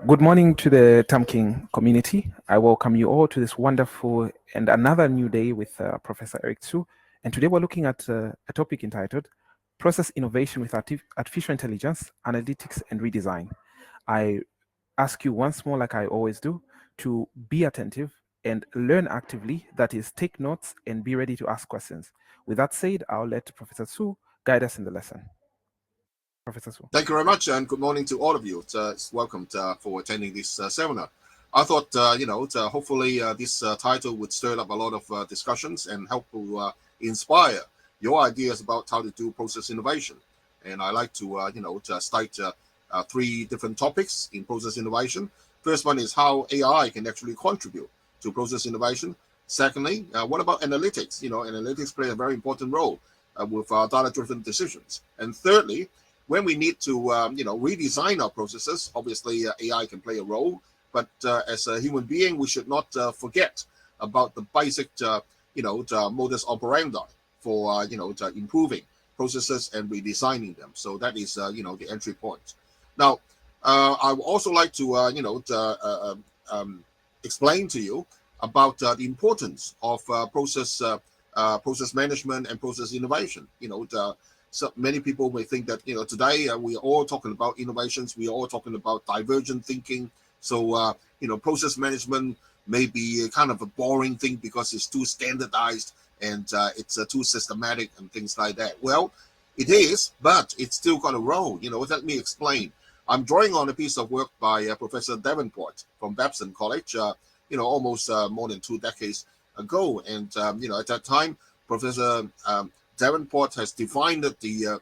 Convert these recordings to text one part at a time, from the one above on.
Good morning to the Tam King community. I welcome you all to this wonderful and another new day with Professor Eric Tsui. And today we're looking at a topic entitled Process Innovation with Artificial Intelligence, Analytics and Redesign. I ask you once more, like I always do, to be attentive and learn actively. That is, take notes and be ready to ask questions. With that said, I'll let Professor Tsui guide us in the lesson. Professor Tsui. Thank you very much, and good morning to all of you. It's welcome for attending this seminar. I thought, hopefully this title would stir up a lot of discussions and help to inspire your ideas about how to do process innovation. And I like to, state three different topics in process innovation. First one is how AI can actually contribute to process innovation. Secondly, what about analytics? Analytics play a very important role with data-driven decisions. And thirdly, when we need to, redesign our processes, obviously AI can play a role, but as a human being, we should not forget about the basic, modus operandi for, improving processes and redesigning them. So that is, the entry point. Now, I would also like to, explain to you about the importance of process management and process innovation. So many people may think that, today we are all talking about innovations. We are all talking about divergent thinking. So, process management may be kind of a boring thing because it's too standardized and it's too systematic and things like that. Well, it is, but it's still got a role. Let me explain. I'm drawing on a piece of work by Professor Davenport from Babson College, almost more than 2 decades ago. And, at that time, Professor Davenport has defined the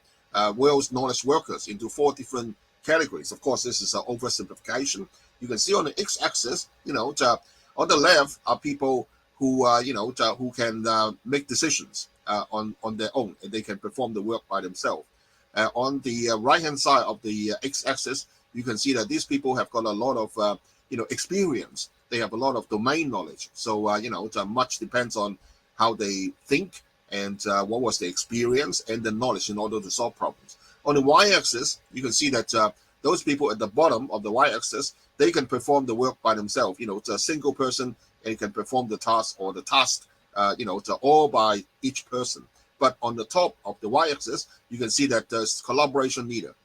world's knowledge workers into 4 different categories. Of course, this is an oversimplification. You can see on the x-axis, on the left are people who, who can make decisions on their own, and they can perform the work by themselves. On the right-hand side of the x-axis, you can see that these people have got a lot of, experience. They have a lot of domain knowledge. So, much depends on how they think and what was the experience and the knowledge in order to solve problems. On the y-axis, you can see that those people at the bottom of the y-axis, they can perform the work by themselves. It's a single person and can perform the task or the task, all by each person. But on the top of the y-axis, you can see that there's collaboration needed.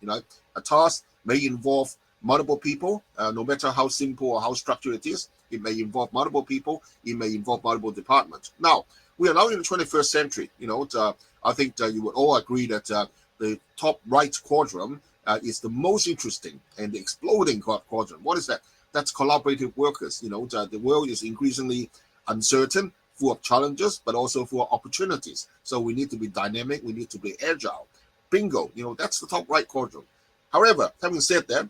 A task may involve multiple people, no matter how simple or how structured it is. It may involve multiple people. It may involve multiple departments. Now, we are now in the 21st century. I think you would all agree that the top right quadrant is the most interesting and the exploding quadrant. What is that? That's collaborative workers. The world is increasingly uncertain, full of challenges, but also full of opportunities. So we need to be dynamic. We need to be agile. Bingo. That's the top right quadrant. However, having said that,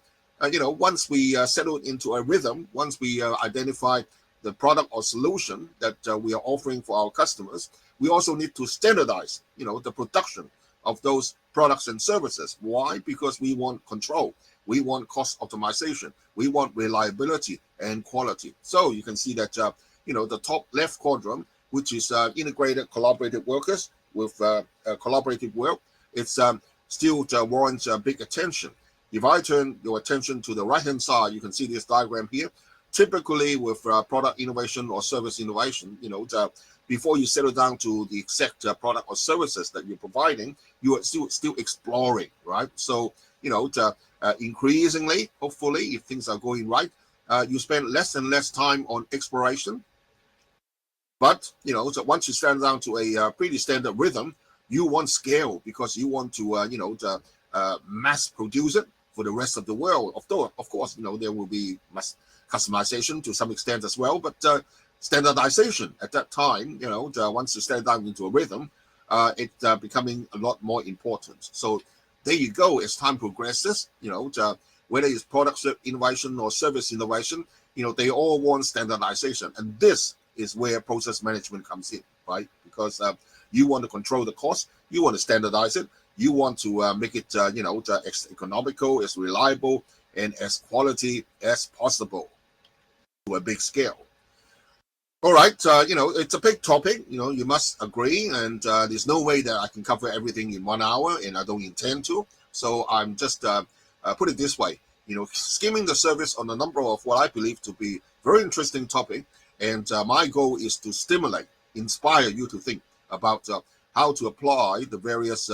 once we settle into a rhythm, once we identify the product or solution that we are offering for our customers, we also need to standardize, the production of those products and services. Why? Because we want control. We want cost optimization. We want reliability and quality. So you can see that, the top left quadrant, which is integrated collaborative workers with collaborative work, it's still warrants big attention. If I turn your attention to the right-hand side, you can see this diagram here. Typically with product innovation or service innovation, before you settle down to the exact product or services that you're providing, you are still exploring, right? So, increasingly, hopefully, if things are going right, you spend less and less time on exploration. But, so once you stand down to a pretty standard rhythm, you want scale because you want to, mass produce it for the rest of the world. Of course, there will be mass customization to some extent as well, but standardization at that time, once you stand down into a rhythm, it's becoming a lot more important. So there you go. As time progresses, whether it's product innovation or service innovation, they all want standardization, and this is where process management comes in, right? Because you want to control the cost, you want to standardize it, you want to make it, as economical, as reliable, and as quality as possible to a big scale. All right, it's a big topic, you must agree, and there's no way that I can cover everything in 1 hour, and I don't intend to. So I'm just put it this way. skimming the surface on a number of what I believe to be very interesting topic. And my goal is to stimulate, inspire you to think about how to apply the various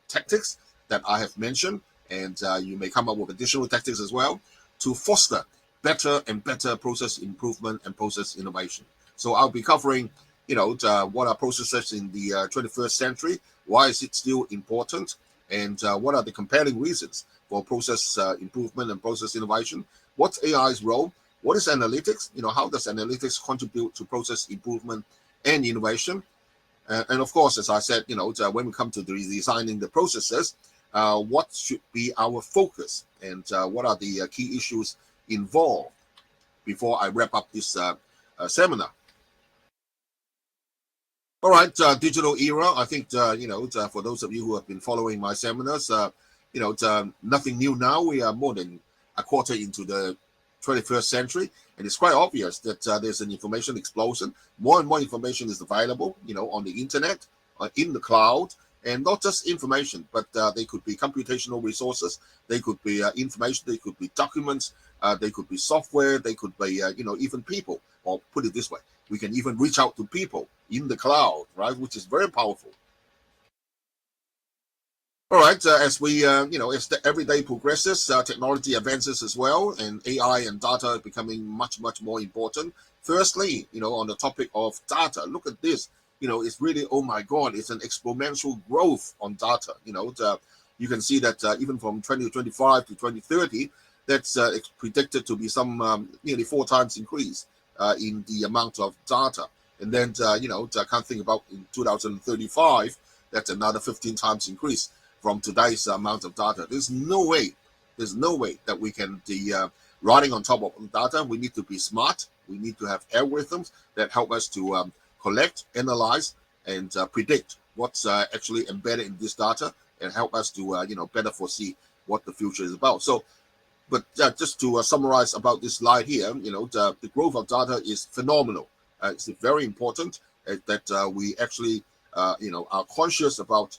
tactics that I have mentioned. And you may come up with additional tactics as well to foster better and better process improvement and process innovation. So I'll be covering, what are processes in the 21st century? Why is it still important? And what are the compelling reasons for process improvement and process innovation? What's AI's role? What is analytics? How does analytics contribute to process improvement and innovation? And of course, as I said, when we come to designing the processes, what should be our focus, and what are the key issues involved before I wrap up this seminar. All right, digital era. I think, for those of you who have been following my seminars, nothing new now. We are more than a quarter into the 21st century, and it's quite obvious that there's an information explosion. More and more information is available, on the internet, in the cloud, and not just information, but they could be computational resources, they could be information, they could be documents, they could be software, they could be, even people. Or put it this way, we can even reach out to people in the cloud, right, which is very powerful. All right, as we, as the everyday progresses, technology advances as well, and AI and data are becoming much, much more important. Firstly, on the topic of data, look at this. It's really, oh my God, it's an exponential growth on data. You can see that even from 2025 to 2030, that's predicted to be some nearly 4 times increase in the amount of data. And then, I can't think about in 2035, that's another 15 times increase from today's amount of data. There's no way that we can be riding on top of data. We need to be smart. We need to have algorithms that help us to collect, analyze, and predict what's actually embedded in this data, and help us to better foresee what the future is about. So, but just to summarize about this slide here, the growth of data is phenomenal. It's very important that we actually are conscious about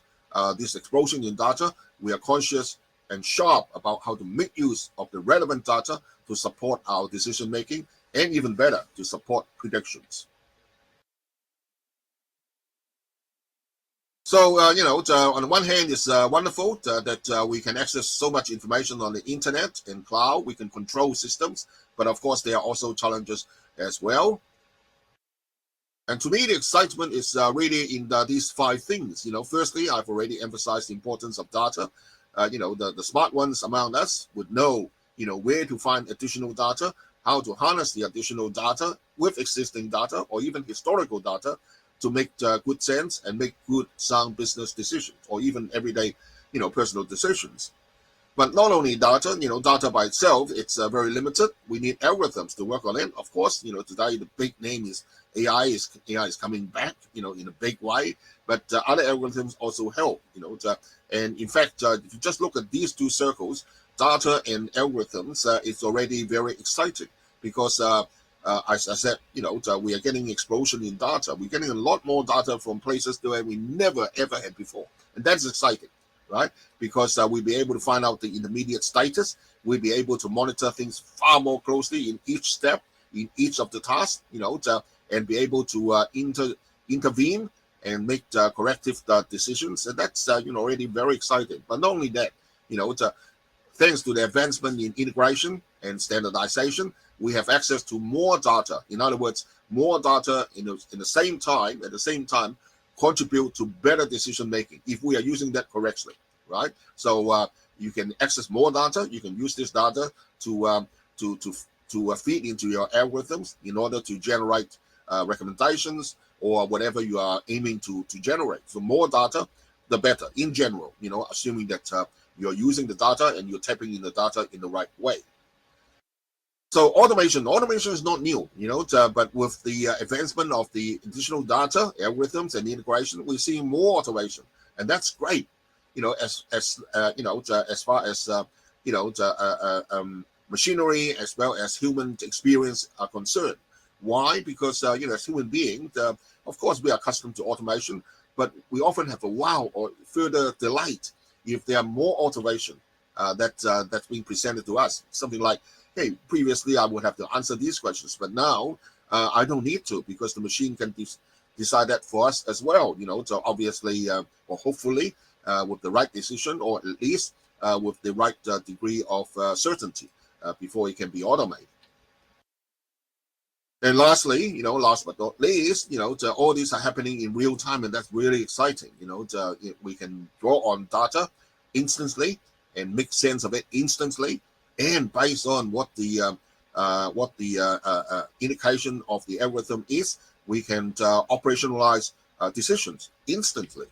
this explosion in data. We are conscious and sharp about how to make use of the relevant data to support our decision making, and even better, to support predictions. So, on the one hand, it's wonderful that we can access so much information on the internet and cloud. We can control systems, but of course, there are also challenges as well. And to me, the excitement is really in these 5 things. Firstly, I've already emphasized the importance of data. The smart ones among us would know, where to find additional data, how to harness the additional data with existing data or even historical data to make good sense and make good, sound business decisions, or even everyday, personal decisions. But not only data, data by itself, it's very limited. We need algorithms to work on it. Of course, today the big name is AI is coming back, in a big way. But other algorithms also help, and in fact, if you just look at these 2 circles, data and algorithms, it's already very exciting because, as I said, we are getting explosion in data. We're getting a lot more data from places that we never ever had before, and that's exciting, right? Because we'll be able to find out the intermediate status. We'll be able to monitor things far more closely in each step, in each of the tasks, and be able to intervene and make corrective decisions. And that's already very exciting. But not only that, thanks to the advancement in integration and standardization, we have access to more data. In other words, more data at the same time, contribute to better decision making if we are using that correctly, right? So you can access more data. You can use this data to feed into your algorithms in order to generate recommendations or whatever you are aiming to generate. So more data, the better in general, assuming that you're using the data and you're tapping in the data in the right way. So automation is not new, but with the advancement of the additional data, algorithms, and integration, we're seeing more automation, and that's great. As far as machinery as well as human experience are concerned. Why? Because as human beings, of course, we are accustomed to automation, but we often have a wow or further delight if there are more automation that's being presented to us. Something like, hey, previously I would have to answer these questions, but now I don't need to, because the machine can decide that for us as well. So obviously, or hopefully, with the right decision, or at least with the right degree of certainty before it can be automated. And lastly, last but not least, all these are happening in real time, and that's really exciting. We can draw on data instantly and make sense of it instantly, and based on what the indication of the algorithm is, we can operationalize decisions instantly.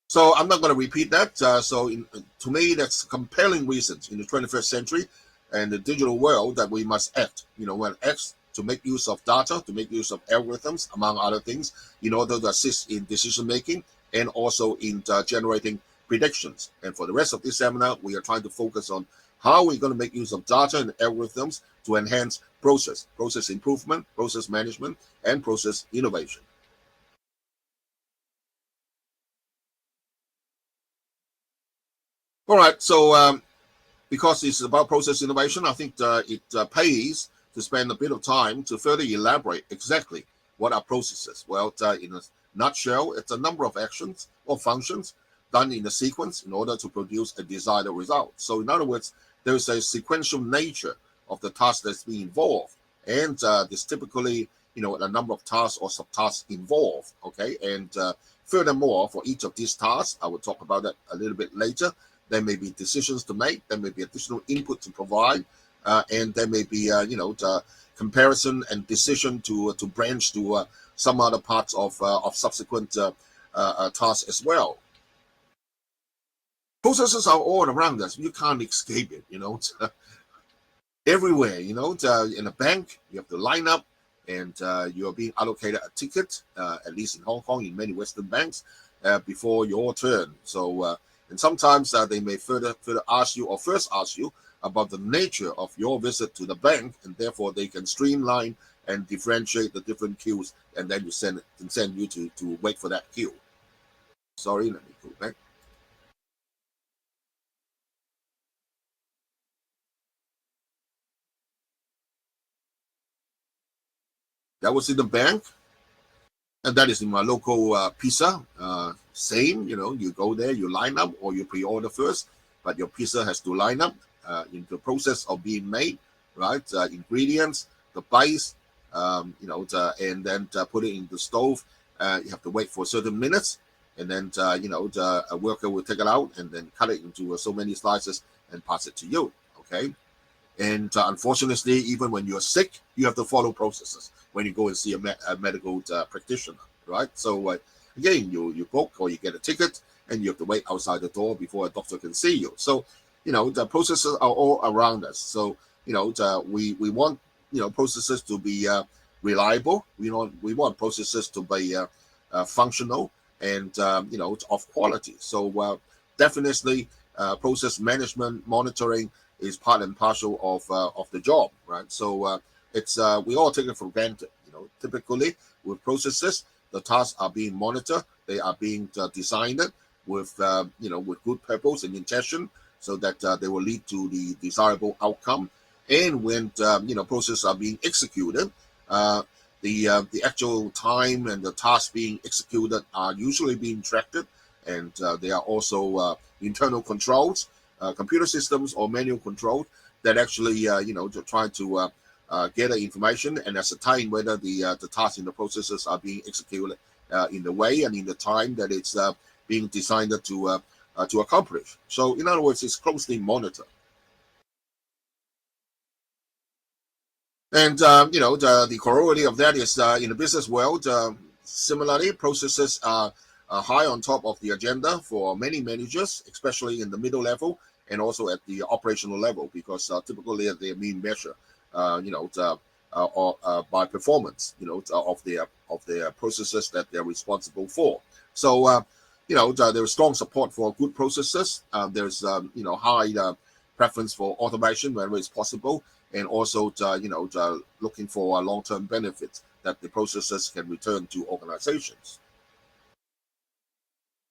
So I'm not going to repeat that. To me, that's compelling reasons in the 21st century and the digital world that we must act. We'll act to make use of data, to make use of algorithms, among other things, in order to assist in decision making and also in generating predictions. And for the rest of this seminar, we are trying to focus on how we're going to make use of data and algorithms to enhance process improvement, process management, and process innovation. All right, so because it's about process innovation, I think it pays to spend a bit of time to further elaborate exactly what are processes. Well, in a nutshell, it's a number of actions or functions done in a sequence in order to produce a desired result. So in other words, there is a sequential nature of the task that's being involved. And there's typically, a number of tasks or subtasks involved, okay? And furthermore, for each of these tasks, I will talk about that a little bit later. There may be decisions to make. There may be additional input to provide, and there may be, the comparison and decision to branch to some other parts of subsequent tasks as well. Processes are all around us. You can't escape it. Everywhere. In a bank, you have to line up, and you are being allocated a ticket. At least in Hong Kong, in many Western banks, before your turn. So. And sometimes they may further ask you, or first ask you, about the nature of your visit to the bank, and therefore they can streamline and differentiate the different queues, and then send you to wait for that queue. Sorry, let me go back. That was in the bank, and that is in my local pizza. Same, you go there, you line up, or you pre-order first, but your pizza has to line up in the process of being made, right? Ingredients, the base, and then put it in the stove. You have to wait for certain minutes, and then a worker will take it out and then cut it into so many slices and pass it to you. Okay. And unfortunately, even when you're sick, you have to follow processes when you go and see a medical practitioner, right? So again, you book or you get a ticket, and you have to wait outside the door before a doctor can see you. So, the processes are all around us. So, we want, processes to be reliable. We want processes to be functional and, of quality. So definitely process management, monitoring is part and parcel of the job, right? So it's we all take it for granted. Typically with processes, the tasks are being monitored, they are being designed with with good purpose and intention, so that they will lead to the desirable outcome. And when processes are being executed, the actual time and the tasks being executed are usually being tracked, and there are also internal controls, computer systems or manual control that actually to try to gather information and ascertain whether the tasks in the processes are being executed in the way and in the time that it's being designed to accomplish. So in other words, it's closely monitored. And the corollary of that is in the business world, similarly, processes are high on top of the agenda for many managers, especially in the middle level and also at the operational level, because typically they mean measure, by performance, of their processes that they're responsible for. So there is strong support for good processes. There's high preference for automation wherever it's possible, and also looking for long-term benefits that the processes can return to organizations.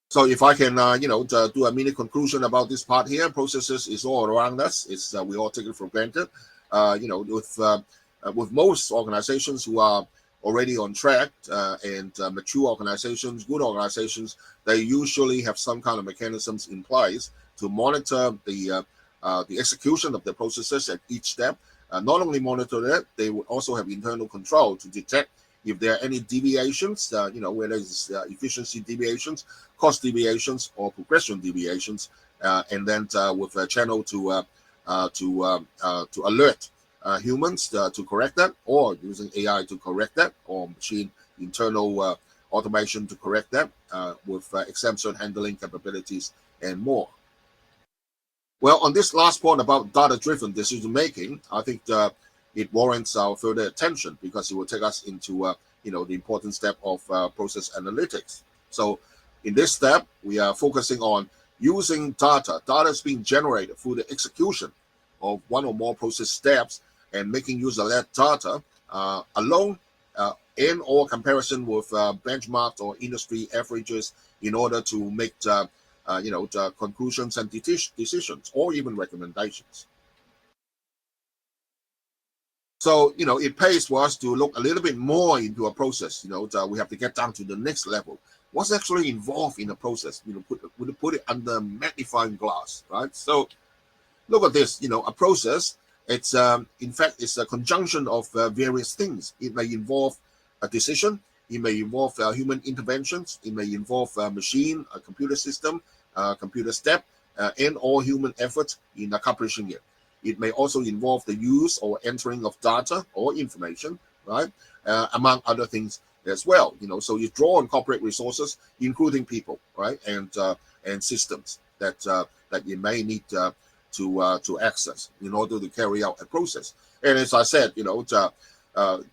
So if I can, do a mini conclusion about this part here, processes is all around us. It's we all take it for granted. With most organizations who are already on track and mature organizations, good organizations, they usually have some kind of mechanisms in place to monitor the execution of the processes at each step. Not only monitor that, they would also have internal control to detect if there are any deviations, whether it's efficiency deviations, cost deviations, or progression deviations, and then with a channel to alert humans to correct that, or using AI to correct that, or machine internal automation to correct that with exception handling capabilities and more. Well, on this last point about data-driven decision making, I think it warrants our further attention because it will take us into the important step of process analytics. So, in this step, we are focusing on using data. Data is being generated through the execution of one or more process steps, and making use of that data alone in or comparison with benchmarks or industry averages in order to make the conclusions and decisions or even recommendations. So, it pays for us to look a little bit more into a process. We have to get down to the next level. What's actually involved in a process? Put it under magnifying glass, right? So, look at this. A process. It's in fact it's a conjunction of various things. It may involve a decision. It may involve human interventions. It may involve a machine, a computer system, computer step, and all human effort in accomplishing it. It may also involve the use or entering of data or information, right? Among other things as well. So you draw on corporate resources, including people, right, and systems that you may need to access in order to carry out a process. And as I said, the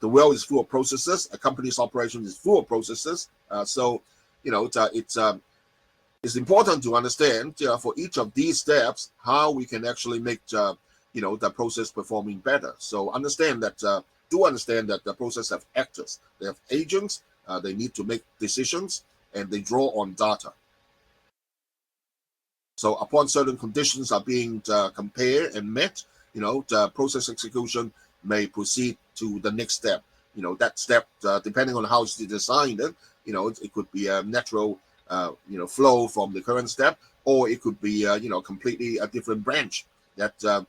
world is full of processes. A company's operation is full of processes. So it's important to understand for each of these steps how we can actually make the process performing better. So understand that the process have actors, they have agents, they need to make decisions, and they draw on data. So upon certain conditions are being compared and met, the process execution may proceed to the next step. That step, depending on how it's designed, it could be a natural, flow from the current step, or it could be, completely a different branch that the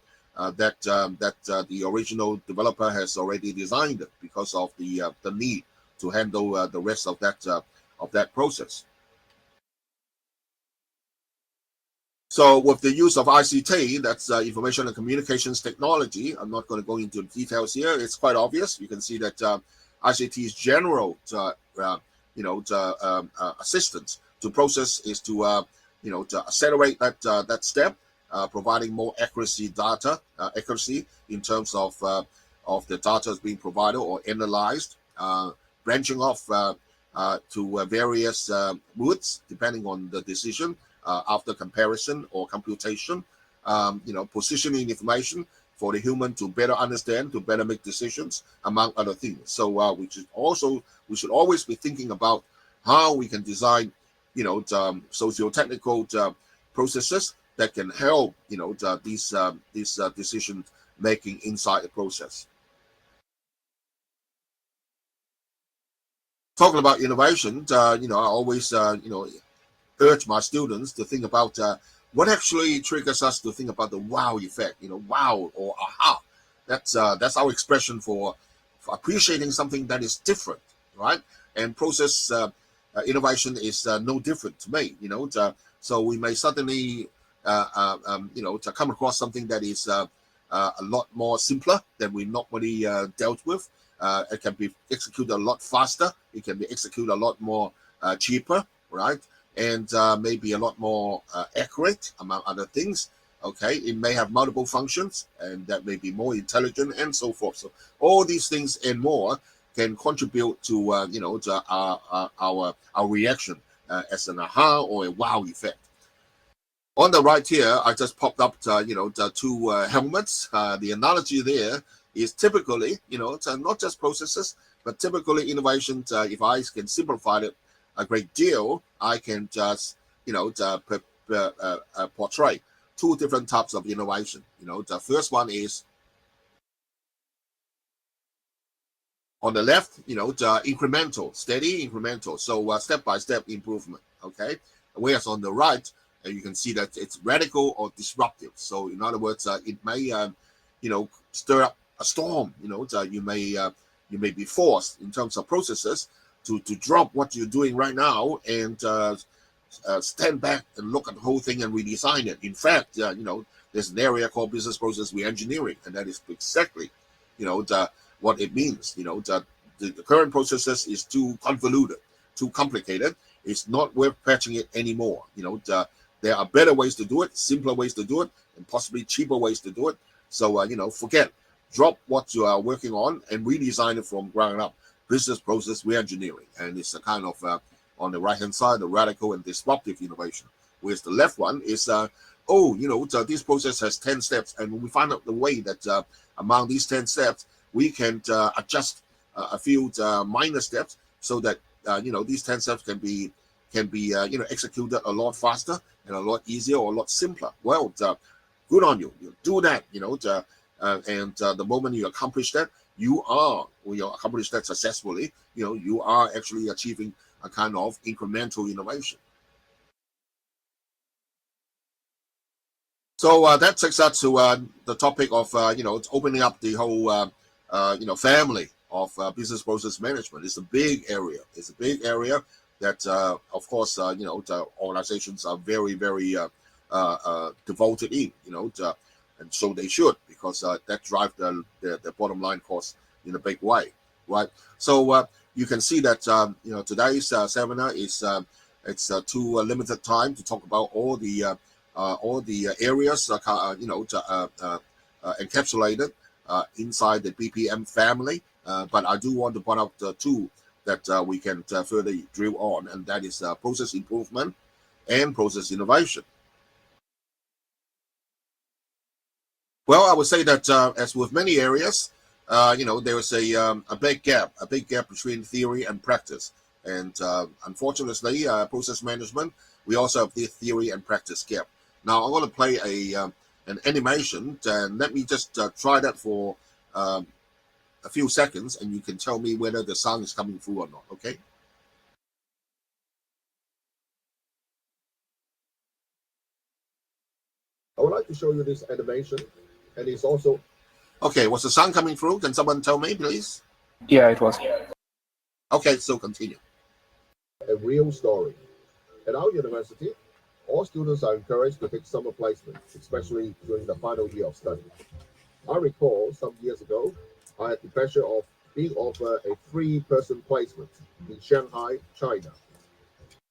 original developer has already designed because of the need to handle the rest of that process. So with the use of ICT, that's information and communications technology, I'm not going to go into details here. It's quite obvious. You can see that ICT's general assistance to process is to accelerate that step, providing more accuracy in terms of the data that's being provided or analyzed, branching off to various moods depending on the decision. After comparison or computation, positioning information for the human to better understand, to better make decisions, among other things. So we should always be thinking about how we can design, socio-technical processes that can help, these decision making inside the process. Talking about innovation, I always, urge my students to think about what actually triggers us to think about the wow effect, wow or aha. That's our expression for appreciating something that is different, right? And process innovation is no different to me, so we may suddenly, to come across something that is a lot more simpler than we normally dealt with. It can be executed a lot faster. It can be executed a lot more cheaper, right? And maybe a lot more accurate, among other things. Okay, it may have multiple functions, and that may be more intelligent, and so forth. So all these things and more can contribute to our reaction as an aha or a wow effect. On the right here, I just popped up the two helmets. The analogy there is typically not just processes, but typically innovation. If I can simplify it a great deal, I can just portray two different types of innovation. The first one is on the left, the incremental, steady incremental, so step-by-step improvement, okay? Whereas on the right, you can see that it's radical or disruptive. So in other words, it may, stir up a storm. You may be forced in terms of processes to drop what you're doing right now and stand back and look at the whole thing and redesign it. In fact, there's an area called business process reengineering, and that is exactly, what it means. The current processes is too convoluted, too complicated. It's not worth patching it anymore. There are better ways to do it, simpler ways to do it, and possibly cheaper ways to do it. So, forget, drop what you are working on and redesign it from ground up. Business process reengineering. And it's a kind of, on the right-hand side, the radical and disruptive innovation. Whereas the left one is, this process has 10 steps. And we find out the way that among these 10 steps, we can adjust a few minor steps so that, these 10 steps can be executed a lot faster and a lot easier or a lot simpler. Well, good on you. You do that, and the moment you accomplish that, you accomplish that successfully, you are actually achieving a kind of incremental innovation. So that takes us to the topic of, it's opening up the whole, family of business process management. It's a big area. It's a big area that, of course, the organizations are very, very devoted in, and so they should, because that drives the bottom line cost in a big way, right? So you can see that, today's seminar is it's too limited time to talk about all the areas, encapsulated inside the BPM family. But I do want to point out two that we can further drill on, and that is process improvement and process innovation. Well, I would say that as with many areas, there is a big gap between theory and practice. And unfortunately, process management, we also have the theory and practice gap. Now, I'm going to play an animation, and let me just try that for a few seconds, and you can tell me whether the sound is coming through or not, okay? I would like to show you this animation, and it's also... Okay, was the sound coming through? Can someone tell me, please? Yeah, it was. Okay, so continue. A real story. At our university, all students are encouraged to take summer placement, especially during the final year of study. I recall some years ago, I had the pleasure of being offered a 3-person placement in Shanghai, China,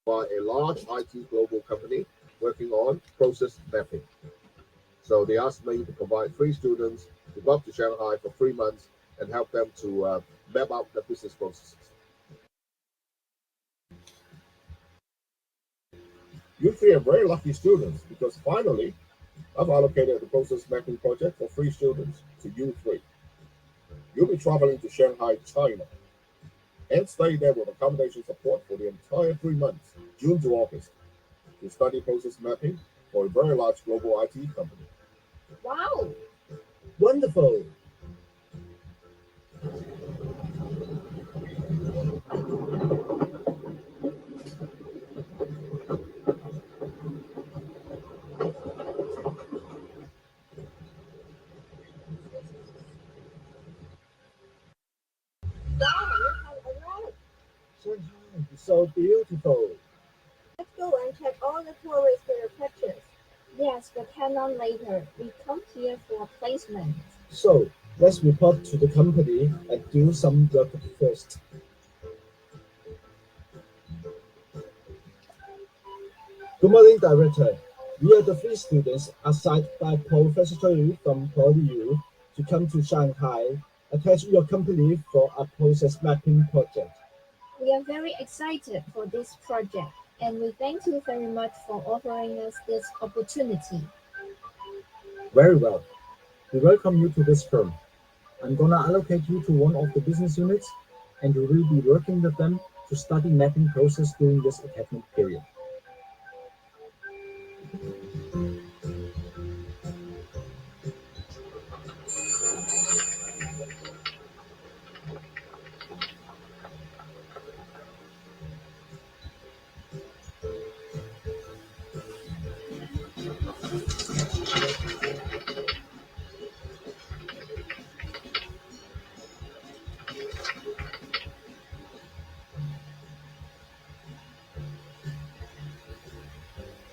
by a large IT global company working on process mapping. So they asked me to provide 3 students to go up to Shanghai for 3 months and help them to map out the business processes. You 3 are very lucky students, because finally, I've allocated the process mapping project for 3 students to you 3. You'll be traveling to Shanghai, China, and stay there with accommodation support for the entire 3 months, June to August, to study process mapping for a very large global IT company. Wow! Wonderful! Shanghai is so beautiful. Let's go and check all the tourist attractions. Yes, but can on later. We come here for placement. So, let's report to the company and do some work first. Good morning, Director. We are the 3 students assigned by Professor Tsui from PolyU to come to Shanghai, attach your company for a process mapping project. We are very excited for this project, and we thank you very much for offering us this opportunity. Very well. We welcome you to this firm. I'm going to allocate you to one of the business units, and you will be working with them to study mapping process during this academic period.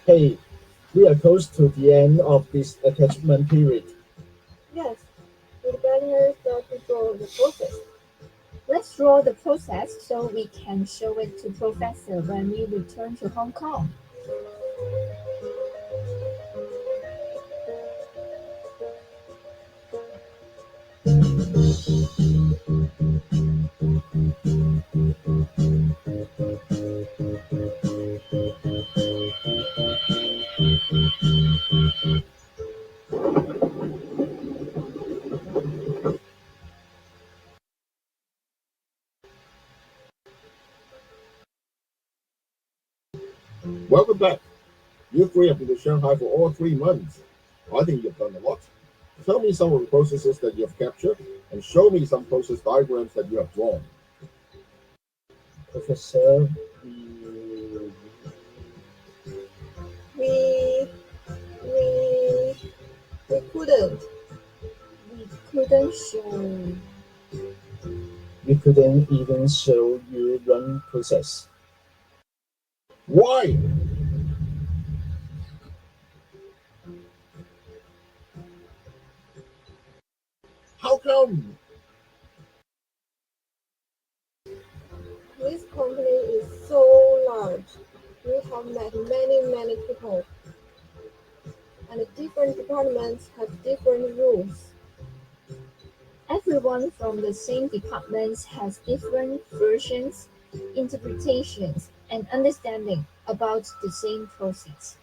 Hey, we are close to the end of this attachment period. Yes, we'd better start to draw the process. Let's draw the process so we can show it to Professor when we return to Hong Kong. Welcome back. You three have been to Shanghai for all 3 months. I think you've done a lot. Tell me some of the processes that you have captured and show me some process diagrams that you have drawn. Professor, We we we couldn't show. we couldn't even show you run process. Why? How come? This company is so large. We have met many people, and the different departments have different rules. Everyone from the same departments has different versions, interpretations, and understanding about the same process.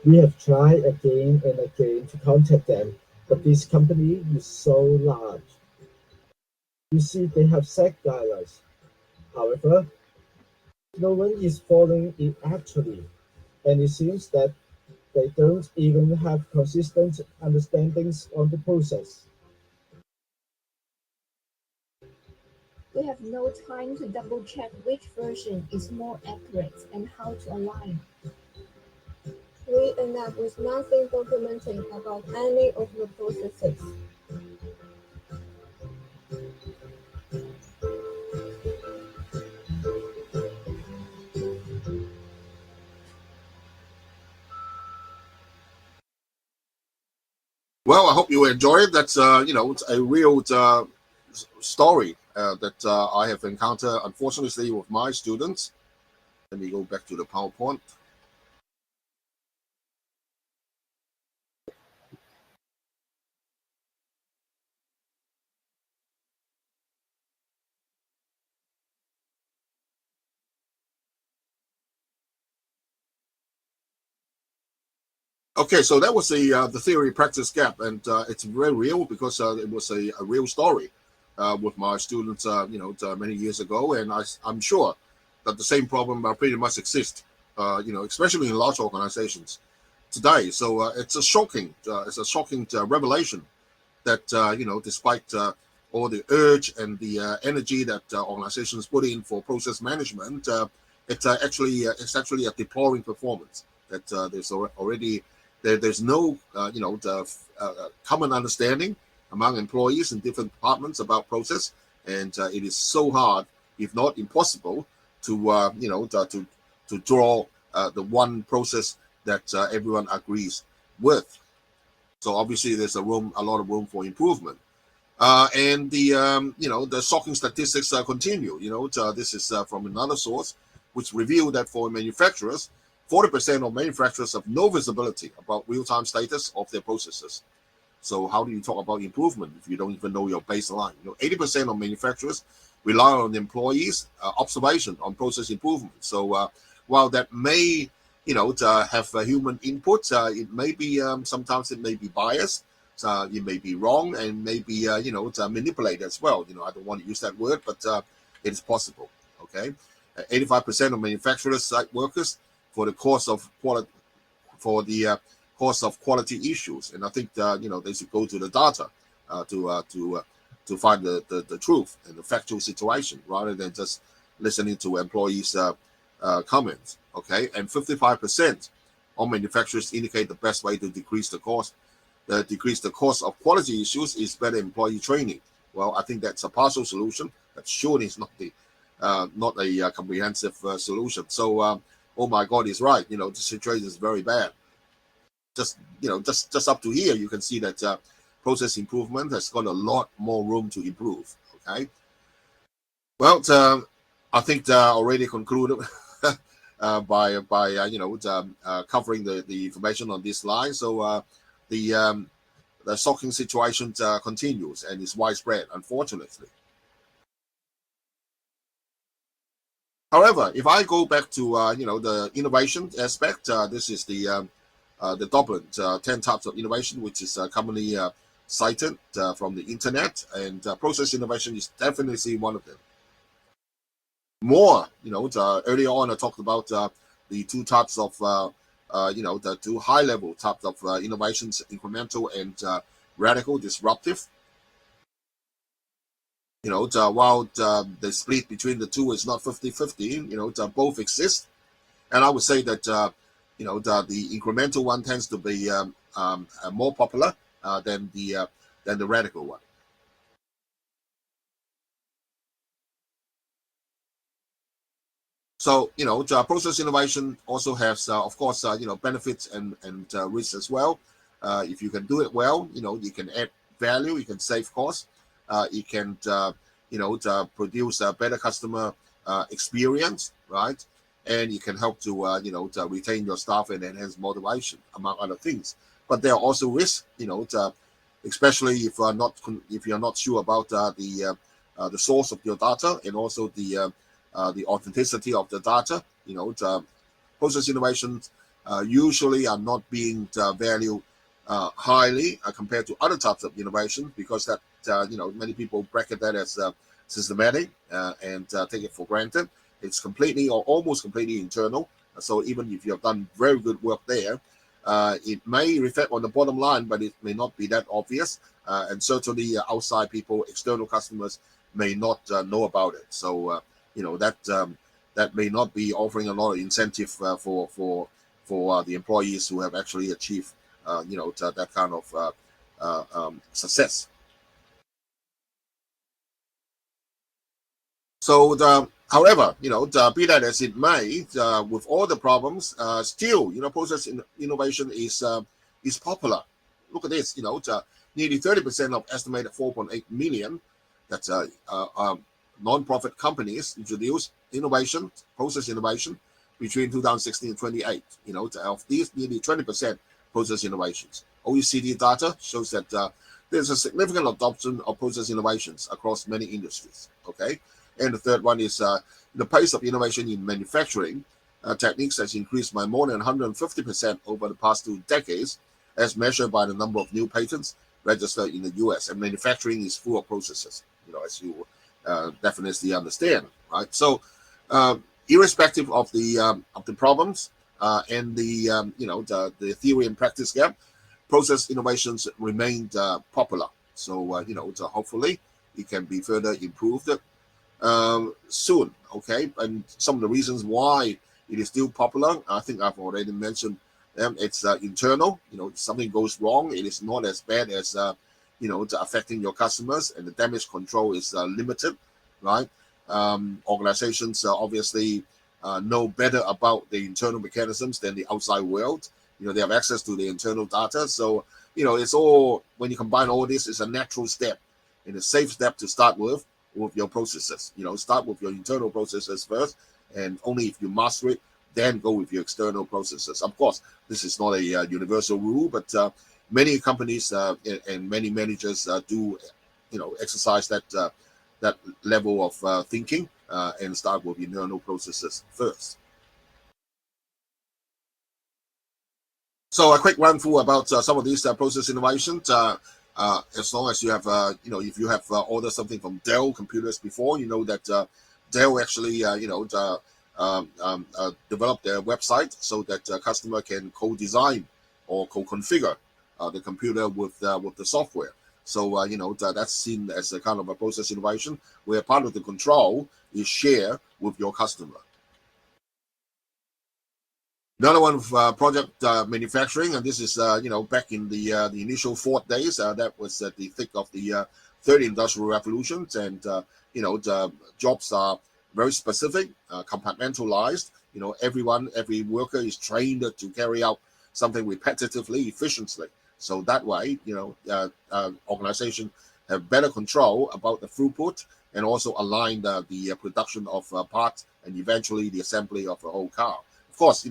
We have tried again and again to contact them, but this company is so large. You see, they have set guidelines. However, no one is following it actually, and it seems that they don't even have consistent understandings on the process. We have no time to double check which version is more accurate and how to align. We end up with nothing documenting about any of the processes. Well, I hope you enjoy it. That's it's a real story that I have encountered, unfortunately, with my students. Let me go back to the PowerPoint. Okay, so that was the theory practice gap, and it's very real because it was a real story with my students, many years ago, and I'm sure that the same problem pretty much exists, especially in large organizations today. So it's a shocking revelation that despite all the urge and the energy that organizations put in for process management, it's actually a deploring performance. That there's already there's no common understanding among employees in different departments about process, and it is so hard, if not impossible, to to draw the one process that everyone agrees with. So obviously, there's a lot of room for improvement. And the shocking statistics continue. This is from another source, which revealed that for manufacturers, 40% of manufacturers have no visibility about real-time status of their processes. So how do you talk about improvement if you don't even know your baseline? 80% of manufacturers rely on employees' observation on process improvement. So while that may have human input, it may be sometimes it may be biased. It may be wrong and maybe manipulated as well. I don't want to use that word, but it is possible. Okay, 85% of manufacturers cite workers for the cause of quality quality issues, and I think they should go to the data to find the truth and the factual situation rather than just listening to employees' comments. Okay, and 55% of manufacturers indicate the best way to decrease the cost of quality issues is better employee training. Well, I think that's a partial solution. That surely is not a comprehensive solution. So oh my God, he's right. The situation is very bad. Just up to here, you can see that process improvement has got a lot more room to improve. Okay. Well, I think already concluded by covering the information on this slide. So the stocking situation continues and is widespread, unfortunately. However, if I go back to the innovation aspect, this is the Dublin 10 types of innovation, which is commonly cited from the internet, and process innovation is definitely one of them. More, earlier on I talked about the two types of the two high-level types of innovations: incremental and radical, disruptive. While the split between the two is not 50-50, both exist. And I would say that, the incremental one tends to be more popular than the radical one. So, process innovation also has, of course, benefits and risks as well. If you can do it well, you can add value, you can save costs. You can, produce a better customer experience, right? And you can help to, to retain your staff and enhance motivation, among other things. But there are also risks, especially if you're not sure about the source of your data and also the authenticity of the data. Process innovations usually are not being valued highly compared to other types of innovation, because that many people bracket that as systematic and take it for granted. It's completely or almost completely internal. So even if you have done very good work there, it may reflect on the bottom line, but it may not be that obvious. And certainly outside people, external customers may not know about it. So that may not be offering a lot of incentive for the employees who have actually achieved that kind of success. So, however, be that as it may, with all the problems, still, process innovation is popular. Look at this, nearly 30% of estimated 4.8 million, that's non-profit companies introduced process innovation between 2016 and 28. Of these, nearly 20% process innovations. OECD data shows that there's a significant adoption of process innovations across many industries. Okay. And the third one is the pace of innovation in manufacturing techniques has increased by more than 150% over the past 2 decades, as measured by the number of new patents registered in the US. And manufacturing is full of processes, as you definitely understand, right? So, irrespective of the problems and the theory and practice gap, process innovations remained popular. So, hopefully it can be further improved soon. Okay, and some of the reasons why it is still popular, I think I've already mentioned them. It's internal. If something goes wrong, it is not as bad as affecting your customers, and the damage control is limited, right? Organizations obviously know better about the internal mechanisms than the outside world. They have access to the internal data, so it's all, when you combine all this, it's a natural step and a safe step to start with your processes. Start with your internal processes first, and only if you master it, then go with your external processes. Of course, this is not a universal rule, but many companies and many managers do, exercise that level of thinking and start with internal processes first. So a quick run through about some of these process innovations. As long as you have, if you have ordered something from Dell computers before, that Dell actually, developed their website so that a customer can co-design or co-configure the computer with the software. So, that's seen as a kind of a process innovation where part of the control is shared with your customer. Another one of project manufacturing, and this is back in the initial Ford days. That was at the thick of the third industrial revolutions, and the jobs are very specific, compartmentalized. every worker is trained to carry out something repetitively, efficiently. So that way, organization have better control about the throughput and also align the production of parts and eventually the assembly of a whole car. Of course,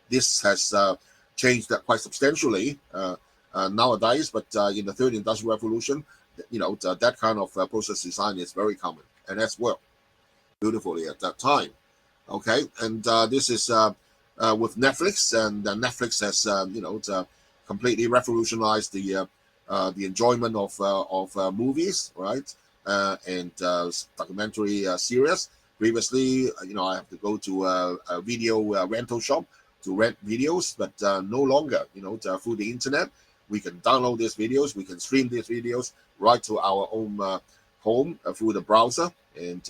this has changed quite substantially nowadays, but in the third industrial revolution, that kind of process design is very common and has worked beautifully at that time. Okay, and this is with Netflix, and Netflix has completely revolutionized the enjoyment of movies, right? And documentary series. Previously, I have to go to a video rental shop to rent videos, but no longer, through the internet, we can download these videos, we can stream these videos right to our own home through the browser. And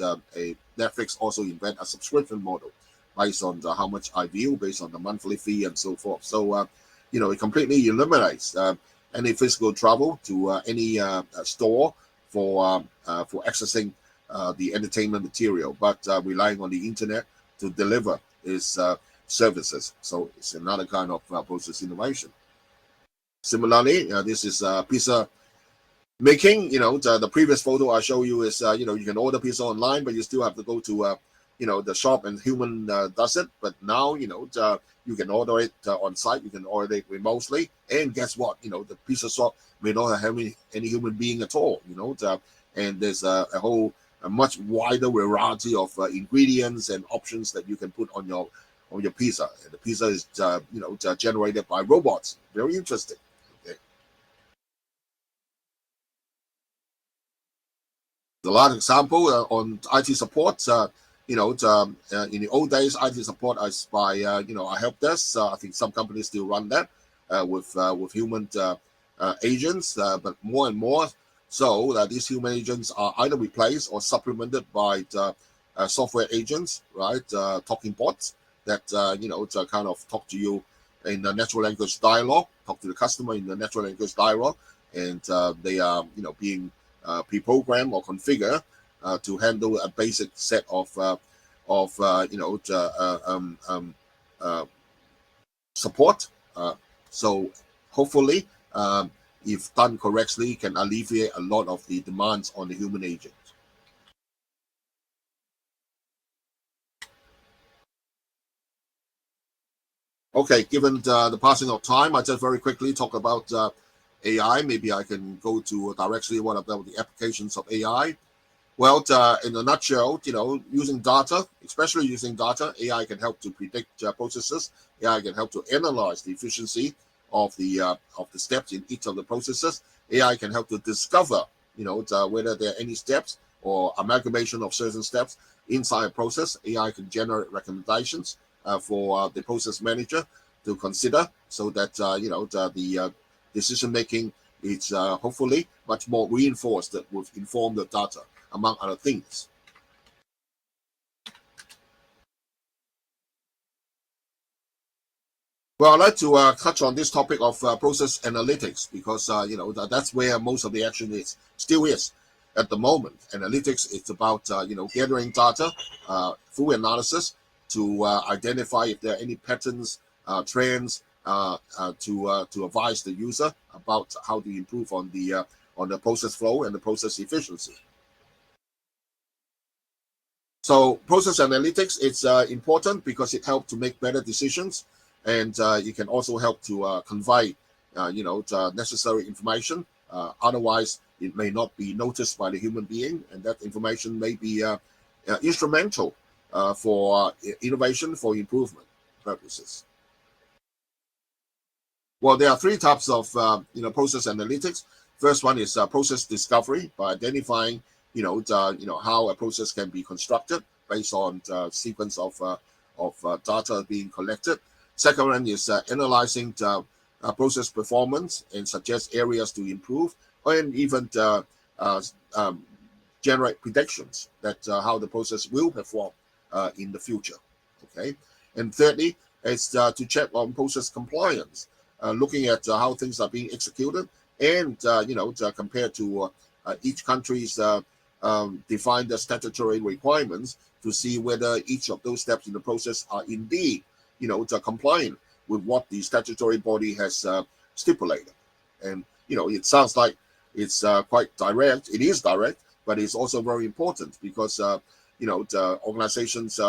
Netflix also invent a subscription model based on how much I view, based on the monthly fee and so forth. So, it completely eliminates any physical travel to any store for accessing the entertainment material, but relying on the internet to deliver its services. So it's another kind of process innovation. Similarly, this is pizza making. The previous photo I show you is you can order pizza online, but you still have to go to the shop and human does it. But now you can order it on site, you can order it remotely, and guess what? The pizza shop may not have any human being at all. And there's a much wider variety of ingredients and options that you can put on your pizza. And the pizza is generated by robots. Very interesting. Okay. The last example on IT support. In the old days, IT support is by a help desk. I think some companies still run that with human agents, but more and more so these human agents are either replaced or supplemented by software agents, right? Talking bots that to kind of talk to you in the natural language dialogue, talk to the customer in the natural language dialogue, and they are being pre-programmed or configured to handle a basic set of support. So hopefully, if done correctly, can alleviate a lot of the demands on the human agent. Okay, given the passing of time, I just very quickly talk about AI. Maybe I can go to directly what about the applications of AI. Well, in a nutshell, using data, especially using data, AI can help to predict processes. AI can help to analyze the efficiency of the steps in each of the processes. AI can help to discover, whether there are any steps or amalgamation of certain steps inside a process. AI can generate recommendations for the process manager to consider, so that the decision making is hopefully much more reinforced with informed data, among other things. Well, I'd like to touch on this topic of process analytics, because that's where most of the action still is at the moment. Analytics is about gathering data through analysis to identify if there are any patterns, trends, to advise the user about how to improve on the process flow and the process efficiency. So process analytics is important because it helps to make better decisions, and it can also help to convey necessary information. Otherwise, it may not be noticed by the human being, and that information may be instrumental for innovation, for improvement purposes. Well, there are three types of process analytics. First one is process discovery, by identifying how a process can be constructed based on the sequence of data being collected. Second one is analyzing process performance and suggest areas to improve, and even generate predictions that how the process will perform in the future. Okay, and thirdly, it's to check on process compliance, looking at how things are being executed, and compared to each country's defined statutory requirements to see whether each of those steps in the process are indeed, compliant with what the statutory body has stipulated. And, it sounds like it's quite direct. It is direct, but it's also very important because, the organizations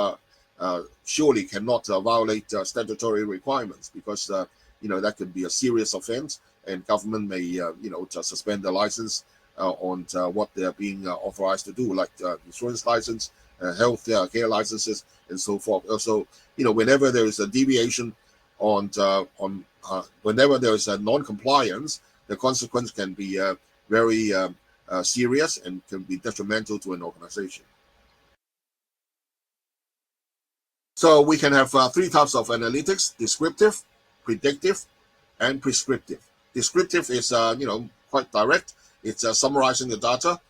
surely cannot violate statutory requirements because, that could be a serious offense, and government may, suspend the license on what they're being authorized to do, like insurance license, health care licenses, and so forth. Also, whenever there is a deviation whenever there is a non-compliance, the consequence can be very serious and can be detrimental to an organization. So we can have three types of analytics: descriptive, predictive, and prescriptive. Descriptive is, quite direct. It's summarizing the data,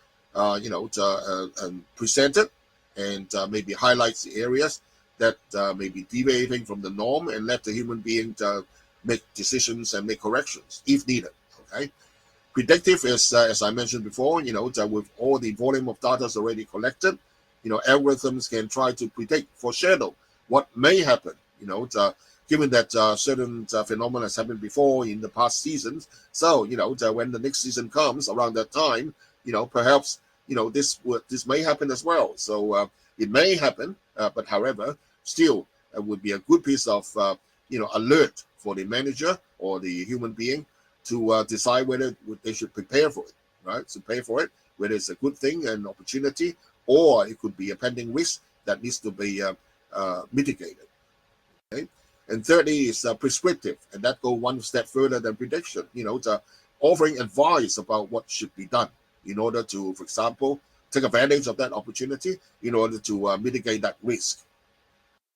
presented, and maybe highlights the areas that may be deviating from the norm, and let the human being make decisions and make corrections if needed. Okay. Predictive is, as I mentioned before, with all the volume of data already collected, algorithms can try to predict, foreshadow what may happen. Given that certain phenomena has happened before in the past seasons, so when the next season comes around that time, perhaps this may happen as well. So it may happen, but however, still it would be a good piece of alert for the manager or the human being to decide whether they should prepare for it, right? To prepare for it, whether it's a good thing, an opportunity, or it could be a pending risk that needs to be mitigated. Okay. And thirdly is prescriptive, and that goes one step further than prediction, offering advice about what should be done in order to, for example, take advantage of that opportunity in order to mitigate that risk,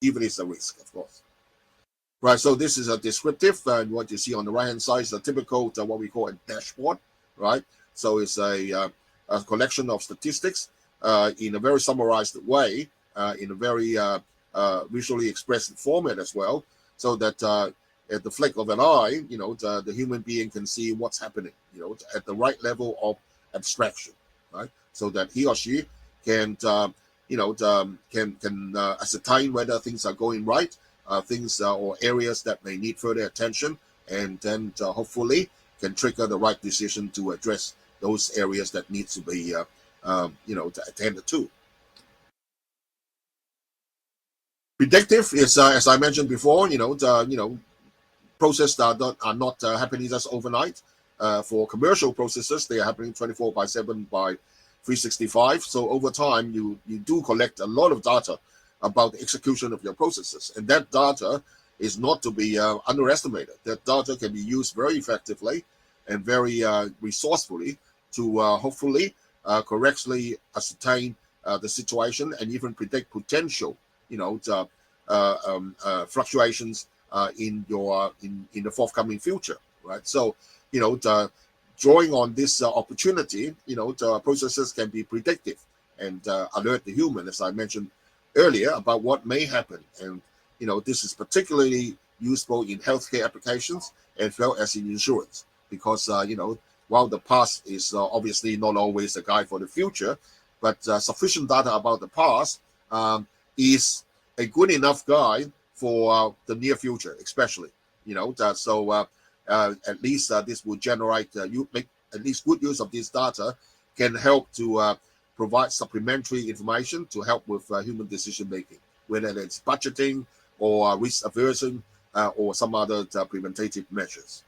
even if it's a risk, of course. Right, so this is a descriptive, and what you see on the right-hand side is a typical, what we call a dashboard, right? So it's a collection of statistics in a very summarized way, in a very visually expressed format as well, so that at the flick of an eye, the human being can see what's happening, at the right level of abstraction, right? So that he or she can, ascertain whether things are going right, things or areas that may need further attention, and then hopefully can trigger the right decision to address those areas that need to be, attended to. Predictive is, as I mentioned before, processes are not happening just overnight. For commercial processes, they are happening 24/7 by 365. So over time, you do collect a lot of data about the execution of your processes, and that data is not to be underestimated. That data can be used very effectively and very resourcefully to hopefully correctly ascertain the situation and even predict potential, fluctuations in the forthcoming future, right? So, drawing on this opportunity, processes can be predictive and alert the human, as I mentioned earlier, about what may happen. And this is particularly useful in healthcare applications as well as in insurance, because while the past is obviously not always a guide for the future, but sufficient data about the past is a good enough guide for the near future, especially. So at least this will generate, you make at least good use of this data, can help to provide supplementary information to help with human decision making, whether it's budgeting or risk aversion or some other preventative measures.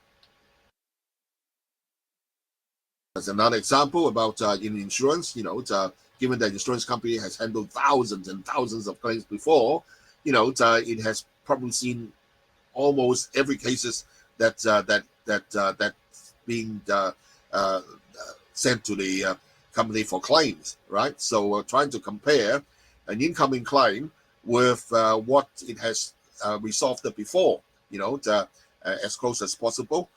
As another example about in insurance, given that insurance company has handled thousands and thousands of claims before, it has probably seen almost every cases that being sent to the company for claims, right? So we're trying to compare an incoming claim with what it has resolved before, as close as possible.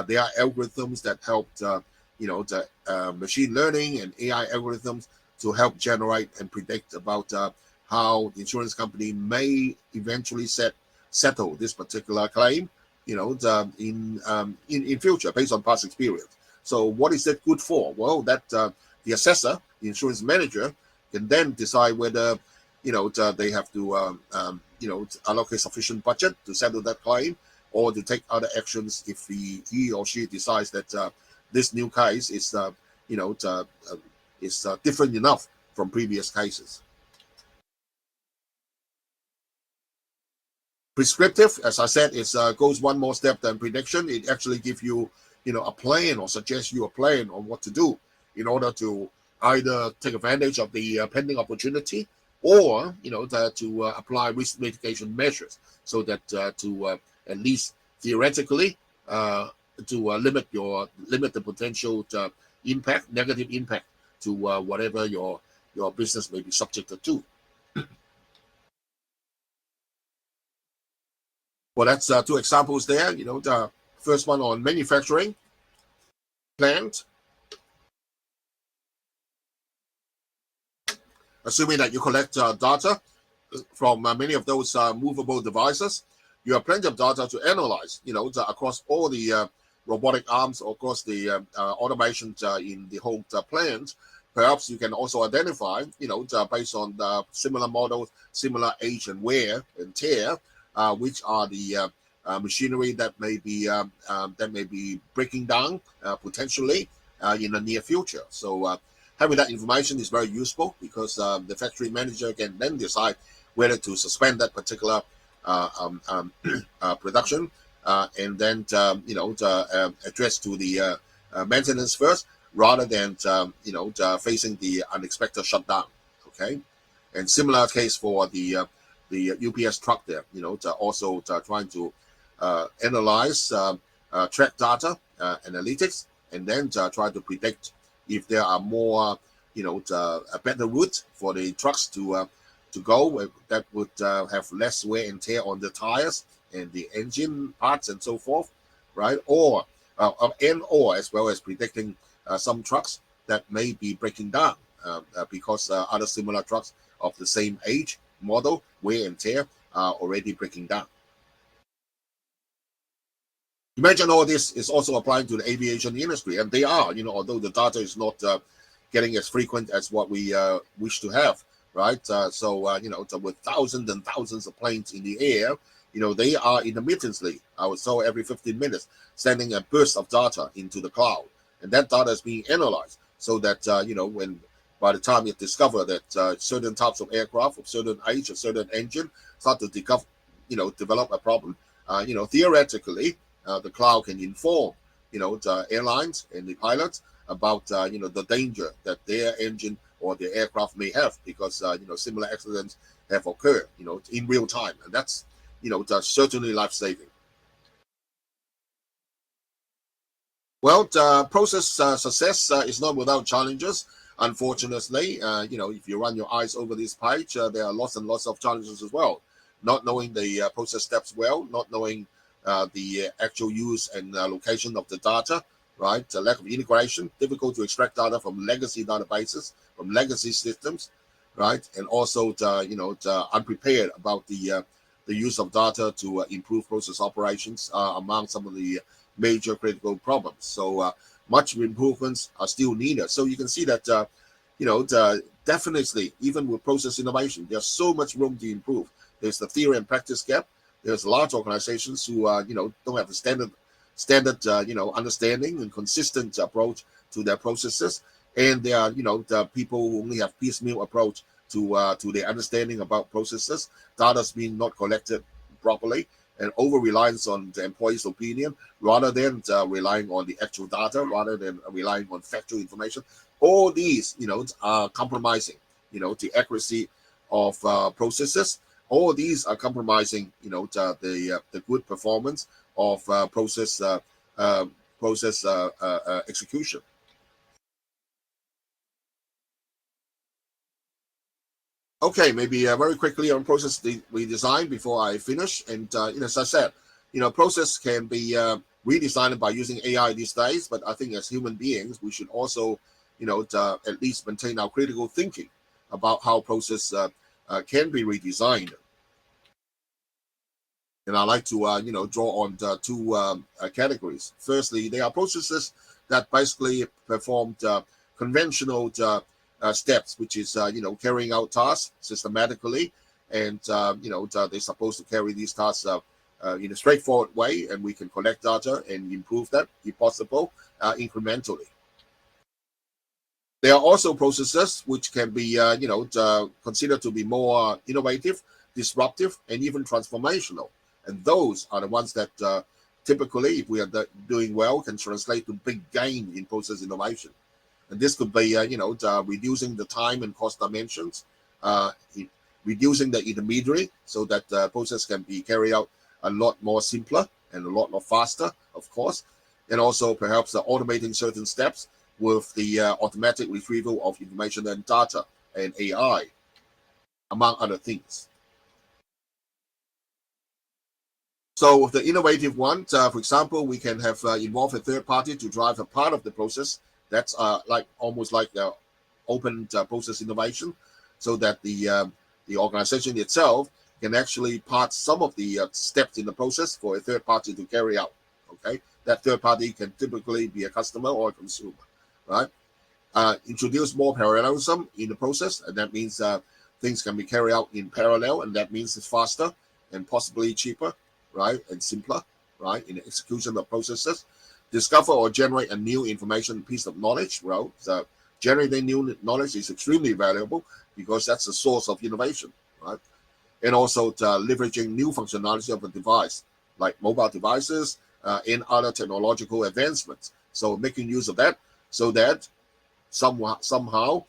There are algorithms that help, machine learning and AI algorithms to help generate and predict about how the insurance company may eventually settle this particular claim, in future based on past experience. So what is that good for? Well, that the assessor, the insurance manager, can then decide whether they have to allocate sufficient budget to settle that claim, or to take other actions if he or she decides that this new case is different enough from previous cases. Prescriptive, as I said, it goes one more step than prediction. It actually gives you, a plan, or suggests you a plan on what to do in order to either take advantage of the pending opportunity, or to apply risk mitigation measures, so that to at least theoretically to limit the potential negative impact to whatever your business may be subjected to. Well, that's two examples there. The first one on manufacturing plant. Assuming that you collect data from many of those movable devices, you have plenty of data to analyze, across all the robotic arms, across the automation in the whole plant. Perhaps you can also identify, based on the similar models, similar age and wear and tear, which are the machinery that may be breaking down potentially in the near future. So having that information is very useful, because the factory manager can then decide whether to suspend that particular production, and then address to the maintenance first, rather than facing the unexpected shutdown. Okay, and similar case for the UPS truck there. Also trying to analyze track data analytics, and then try to predict if there are more a better route for the trucks to go that would have less wear and tear on the tires and the engine parts and so forth, right? Or as well as predicting some trucks that may be breaking down because other similar trucks of the same age, model, wear and tear are already breaking down. Imagine all this is also applying to the aviation industry, and they are, although the data is not getting as frequent as what we wish to have, right? So with thousands and thousands of planes in the air, they are intermittently, I would say every 15 minutes, sending a burst of data into the cloud, and that data is being analyzed, so that when by the time you discover that certain types of aircraft of certain age, a certain engine start to develop a problem, theoretically, the cloud can inform, the airlines and the pilots about, the danger that their engine or their aircraft may have, because, similar accidents have occurred, in real time. And that's, certainly life-saving. Well, process success is not without challenges. Unfortunately, if you run your eyes over this page, there are lots and lots of challenges as well. Not knowing the process steps well, not knowing the actual use and location of the data, right? The lack of integration, difficult to extract data from legacy databases, from legacy systems, right? And also, unprepared about the use of data to improve process operations among some of the major critical problems. So much improvements are still needed. So you can see that, definitely, even with process innovation, there's so much room to improve. There's the theory and practice gap. There's large organizations who, don't have the standard, understanding and consistent approach to their processes. And there are, the people who only have piecemeal approach to their understanding about processes. Data's being not collected properly, and over-reliance on the employee's opinion, rather than relying on the actual data, rather than relying on factual information. All these, are compromising, the accuracy of processes. All these are compromising, the good performance of process execution. Okay, maybe very quickly on process redesign before I finish. And as I said, process can be redesigned by using AI these days. But I think as human beings, we should also, at least maintain our critical thinking about how process can be redesigned. And I like to, draw on two categories. Firstly, they are processes that basically performed conventional steps, which is carrying out tasks systematically, and they're supposed to carry these tasks in a straightforward way, and we can collect data and improve that if possible incrementally. There are also processes which can be considered to be more innovative, disruptive, and even transformational, and those are the ones that typically, if we are doing well, can translate to big gain in process innovation. And this could be reducing the time and cost dimensions, reducing the intermediary so that the process can be carried out a lot more simpler and a lot more faster, of course, and also perhaps automating certain steps with the automatic retrieval of information and data and AI, among other things. So the innovative one, for example, we can have involve a third party to drive a part of the process. That's almost like open process innovation, so that the organization itself can actually part some of the steps in the process for a third party to carry out. Okay, that third party can typically be a customer or a consumer, right? Introduce more parallelism in the process, and that means things can be carried out in parallel, and that means it's faster and possibly cheaper, right, and simpler, right, in the execution of processes. Discover or generate a new information piece of knowledge. Well, generating new knowledge is extremely valuable because that's the source of innovation, right? And also leveraging new functionality of a device, like mobile devices and other technological advancements. So making use of that, so that somehow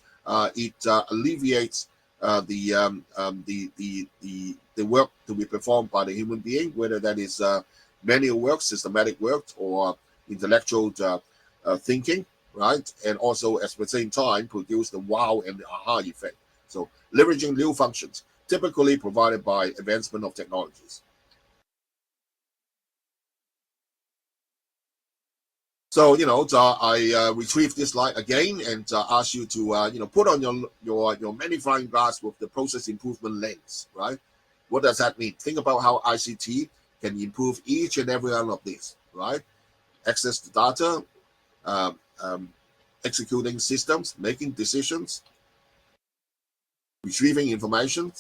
it alleviates the work to be performed by the human being, whether that is manual work, systematic work, or intellectual thinking, right? And also at the same time produce the wow and the aha effect. So leveraging new functions, typically provided by advancement of technologies. So I retrieve this slide again and ask you to put on your magnifying glass with the process improvement lens, right? What does that mean? Think about how ICT can improve each and every one of these, right? Access to data, executing systems, making decisions, retrieving information,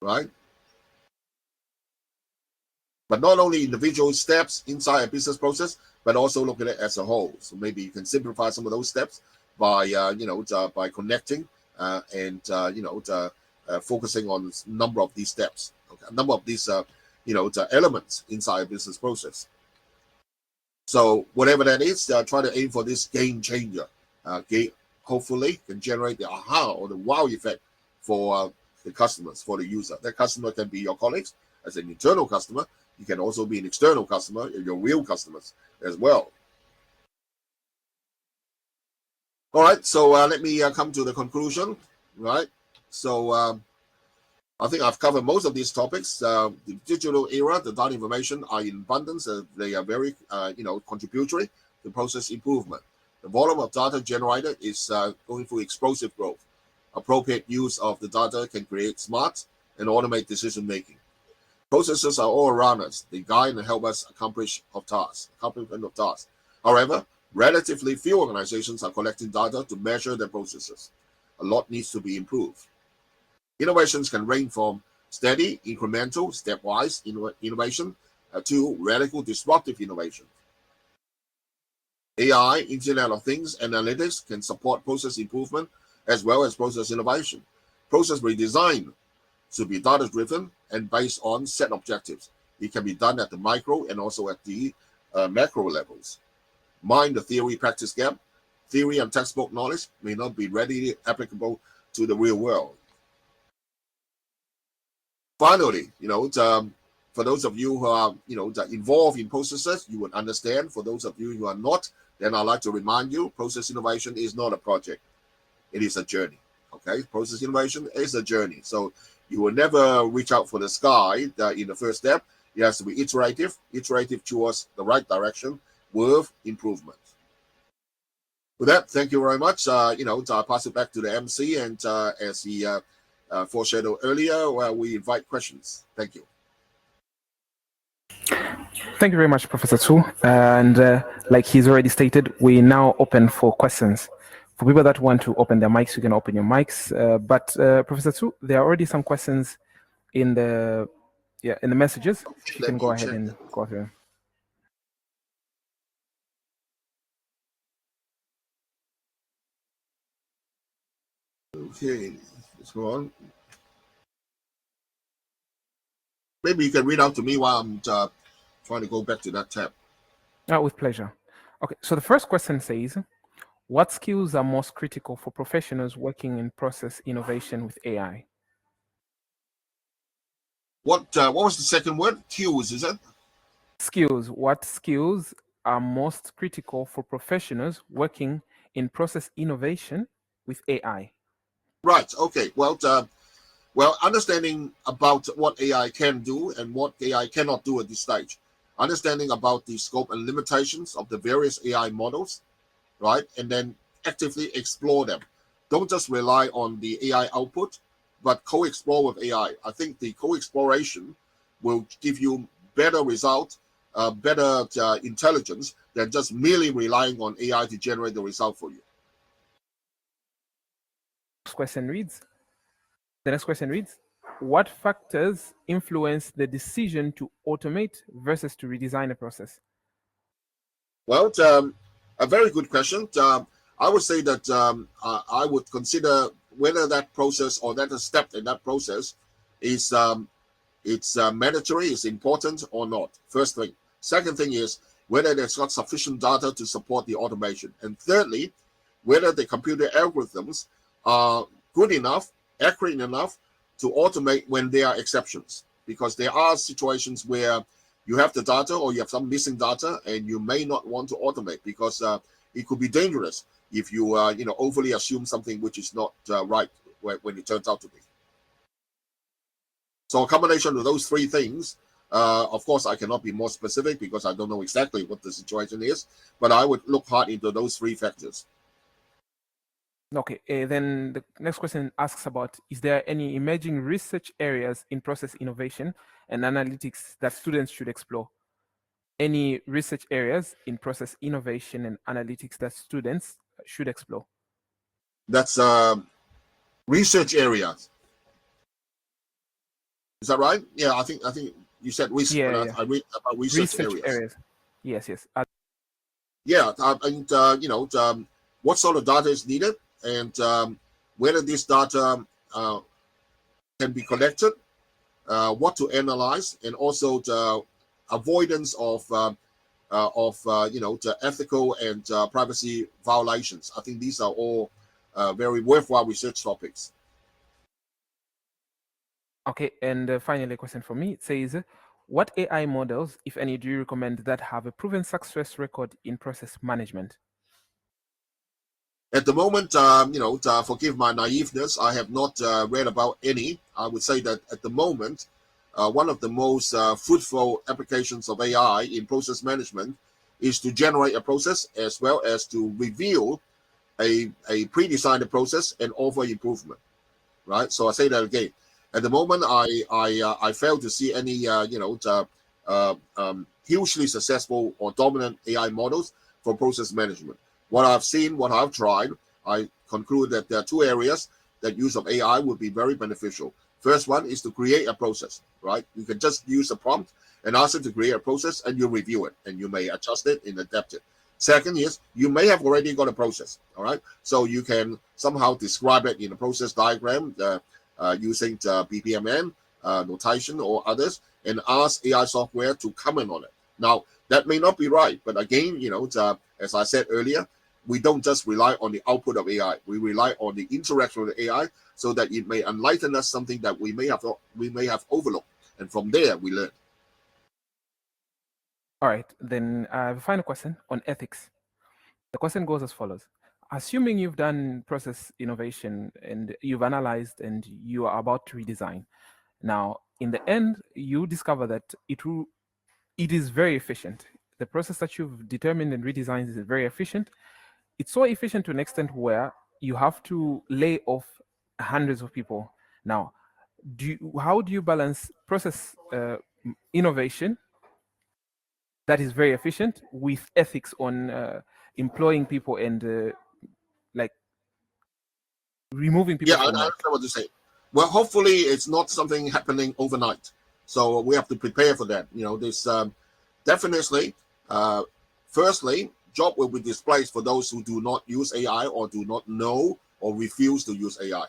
right? But not only individual steps inside a business process, but also look at it as a whole. So maybe you can simplify some of those steps by by connecting and focusing on a number of these steps, okay? A number of these elements inside a business process. So whatever that is, try to aim for this game changer. Hopefully can generate the aha or the wow effect for the customers, for the user. That customer can be your colleagues as an internal customer. You can also be an external customer, your real customers as well. All right, so let me come to the conclusion, right? So I think I've covered most of these topics. The digital era, the data information are in abundance. They are very, contributory to process improvement. The volume of data generated is going through explosive growth. Appropriate use of the data can create smart and automate decision making. Processes are all around us. They guide and help us accomplishment of tasks. However, relatively few organizations are collecting data to measure their processes. A lot needs to be improved. Innovations can range from steady, incremental, stepwise innovation to radical disruptive innovation. AI, Internet of Things, analytics can support process improvement as well as process innovation. Process redesign should be data-driven and based on set objectives. It can be done at the micro and also at the macro levels. Mind the theory-practice gap. Theory and textbook knowledge may not be readily applicable to the real world. Finally, for those of you who are, involved in processes, you would understand. For those of you who are not, then I'd like to remind you, process innovation is not a project. It is a journey, okay? Process innovation is a journey. So you will never reach out for the sky in the first step. It has to be iterative towards the right direction with improvement. With that, thank you very much. I'll pass it back to the MC, and as he foreshadowed earlier, we invite questions. Thank you. Thank you very much, Professor Tsui. And like he's already stated, we now open for questions. For people that want to open their mics, you can open your mics. But Professor Tsui, there are already some questions in the messages. If you Let can go me ahead check and them. go through them. Okay, let's go on. Maybe you can read out to me while I'm trying to go back to that tab. With pleasure. Okay, so the first question says, what skills are most critical for professionals working in process innovation with AI? What was the second word? Cues, is it? Skills. What skills are most critical for professionals working in process innovation with AI? Right. Okay. Well, understanding about what AI can do and what AI cannot do at this stage, understanding about the scope and limitations of the various AI models, right? And then actively explore them. Don't just rely on the AI output, but co-explore with AI. I think the co-exploration will give you better results, better intelligence than just merely relying on AI to generate the result for you. The next question reads, what factors influence the decision to automate versus to redesign a process? Well, a very good question. I would say that I would consider whether that process or that step in that process is it's mandatory, is important or not. First thing. Second thing is whether there's got sufficient data to support the automation. And thirdly, whether the computer algorithms are good enough, accurate enough to automate when there are exceptions. Because there are situations where you have the data or you have some missing data and you may not want to automate because it could be dangerous if you overly assume something which is not right when it turns out to be. So a combination of those three things, of course, I cannot be more specific because I don't know exactly what the situation is, but I would look hard into those three factors. Okay, then the next question asks about, is there any emerging research areas in process innovation and analytics that students should explore? Any research areas in process innovation and analytics that students should explore? That's research areas. Is that right? Yeah, I think you said research. Yeah. I read about research areas. Yes. Yeah, and what sort of data is needed, and whether this data can be collected, what to analyze, and also the avoidance of the ethical and privacy violations. I think these are all very worthwhile research topics. Okay, and finally, a question for me. It says, what AI models, if any, do you recommend that have a proven success record in process management? At the moment, forgive my naiveness, I have not read about any. I would say that at the moment, one of the most fruitful applications of AI in process management is to generate a process as well as to reveal a pre-designed process and offer improvement. Right. So I say that again. At the moment, I fail to see any hugely successful or dominant AI models for process management. What I've seen, what I've tried, I conclude that there are two areas that use of AI would be very beneficial. First one is to create a process, right? You can just use a prompt and ask it to create a process and you review it and you may adjust it and adapt it. Second is you may have already got a process, all right? So you can somehow describe it in a process diagram using the BPMN notation or others and ask AI software to comment on it. Now, that may not be right, but again, as I said earlier, we don't just rely on the output of AI. We rely on the interaction with AI so that it may enlighten us something that we may have overlooked, and from there we learn. All right, then I have a final question on ethics. The question goes as follows. Assuming you've done process innovation and you've analyzed and you are about to redesign, now in the end, you discover that it is very efficient. The process that you've determined and redesigned is very efficient. It's so efficient to an extent where you have to lay off hundreds of people. Now, how do you balance process innovation that is very efficient with ethics on employing people and removing people Yeah, I from work. understand what you say. Well, hopefully it's not something happening overnight. So we have to prepare for that. This definitely, firstly, job will be displaced for those who do not use AI or do not know or refuse to use AI,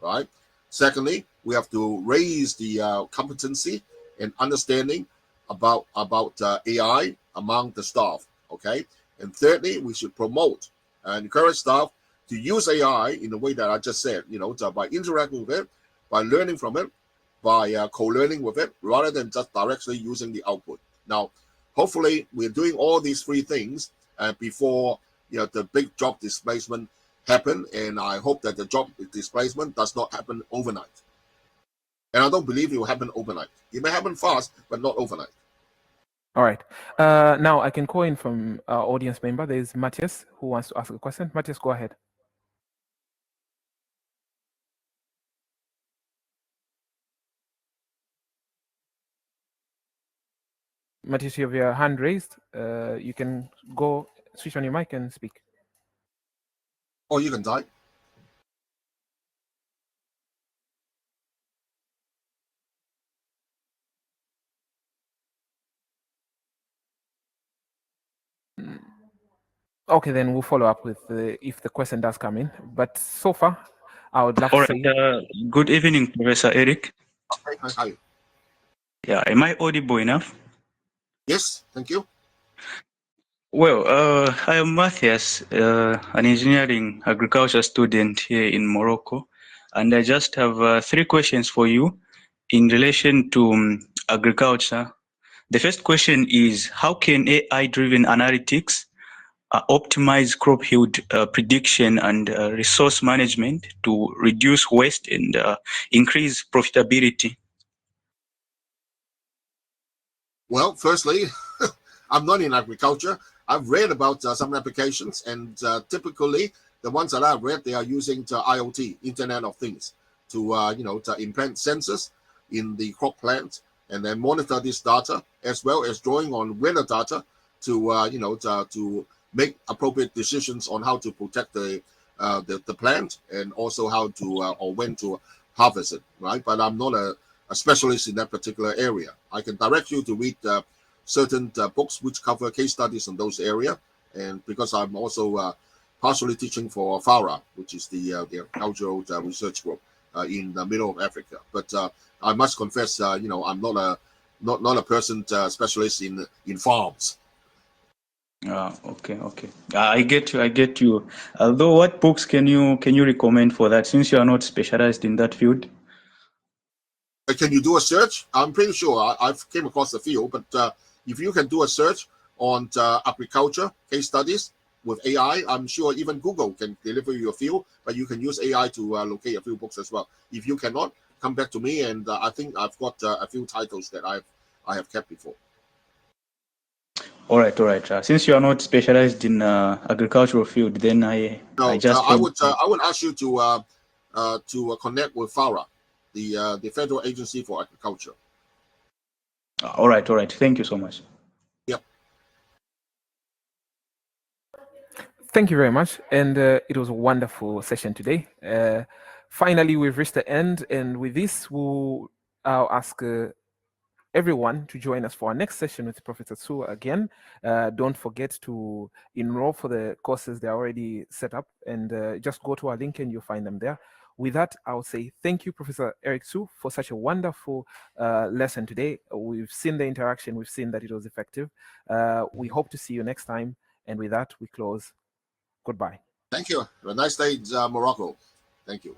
right? Secondly, we have to raise the competency and understanding about AI among the staff, okay? And thirdly, we should promote and encourage staff to use AI in the way that I just said, by interacting with it, by learning from it, by co-learning with it, rather than just directly using the output. Now, hopefully, we're doing all these three things before the big job displacement happen, and I hope that the job displacement does not happen overnight. And I don't believe it will happen overnight. It may happen fast, but not overnight. All right. Now I can call in from our audience member. There's Matthias who wants to ask a question. Matthias, go ahead. Matthias, you have your hand raised. You can go switch on your mic and speak. Or you can type. Okay, then we'll follow up with if the question does come in. But so far, I would love All to right. say. Good evening, Professor Eric. Hi. Yeah, am I audible enough? Yes, thank you. Well, I am Matthias, an engineering agriculture student here in Morocco, and I just have 3 questions for you in relation to agriculture. The first question is, how can AI-driven analytics optimize crop yield prediction and resource management to reduce waste and increase profitability? Well, firstly, I'm not in agriculture. I've read about some applications, and typically the ones that I've read, they are using IoT, Internet of Things, to to implant sensors in the crop plant and then monitor this data, as well as drawing on weather data to to make appropriate decisions on how to protect the plant, and also how to or when to harvest it. Right, but I'm not a specialist in that particular area. I can direct you to read certain books which cover case studies in those areas, and because I'm also partially teaching for FARA, which is the agricultural research group in the middle of Africa. But I must confess, I'm not a person specialist in farms. Okay. I get you. Although, what books can you recommend for that, since you are not specialized in that field? Can you do a search? I'm pretty sure I've came across a few, but if you can do a search on agriculture case studies with AI, I'm sure even Google can deliver you a few, but you can use AI to locate a few books as well. If you cannot, come back to me, and I think I've got a few titles that I have kept before. All right. Since you are not specialized in agricultural field, then I would ask you to connect with FARA, the Federal Agency for Agriculture. All right. Thank you so much. Yep. Thank you very much, and it was a wonderful session today. Finally, we've reached the end, and with this, I'll ask everyone to join us for our next session with Professor Tsui again. Don't forget to enroll for the courses they're already set up, and just go to our link and you'll find them there. With that, I'll say thank you, Professor Eric Tsui, for such a wonderful lesson today. We've seen the interaction, we've seen that it was effective. We hope to see you next time, and with that, we close. Goodbye. Thank you. Have a nice day, Morocco. Thank you.